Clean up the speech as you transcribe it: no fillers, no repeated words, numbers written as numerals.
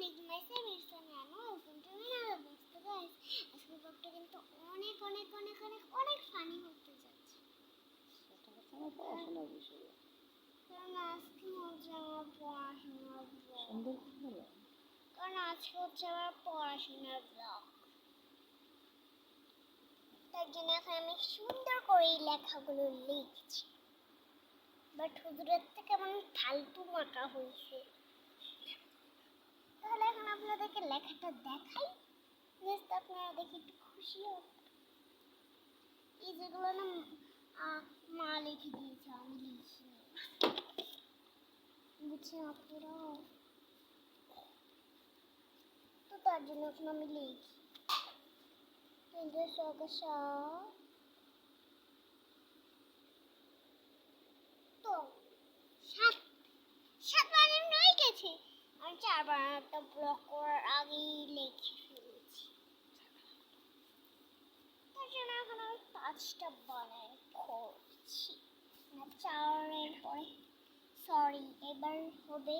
আসসালামু আলাইকুম welcome to my blog. তো গাইস আজকের ব্লগটা কিন্তু অনেক অনেক অনেক অনেক অনেক ফানি হতে যাচ্ছে। সেটা হচ্ছে আমার পড়াশোনার বিষয়ে। কারণ আজকে হচ্ছে আমার পড়াশোনার ব্লগ। সুন্দর করে কারণ আজকে হচ্ছে আমার পড়াশোনার ব্লগ। তার জন্য এখন আমি সুন্দর করে এই লেখাগুলো লিখছি। বাট হুজুরের থেকে কেমন ফালতু মাকা হয়েছে। তাহলে এখন আপনাদেরকে লেখাটা দেখাই, জাস্ট আপনারা দেখে একটু খুশি হবে। এই যেগুলো না মা লিখে দিয়েছে, আমি লিখিনি, বুঝছেন আপনারা? তো তার জন্য এখন আমি লিখি কেন্দ্রের সদস্য। তো সাত সাত বানানো হয়ে গেছে, আমি চার বানানোটা ব্লক করার আগেই লিখে ফেলেছি। তার জন্য এখন আমি পাঁচটা বানায় করছি না, চারের পরে সরি এবার হবে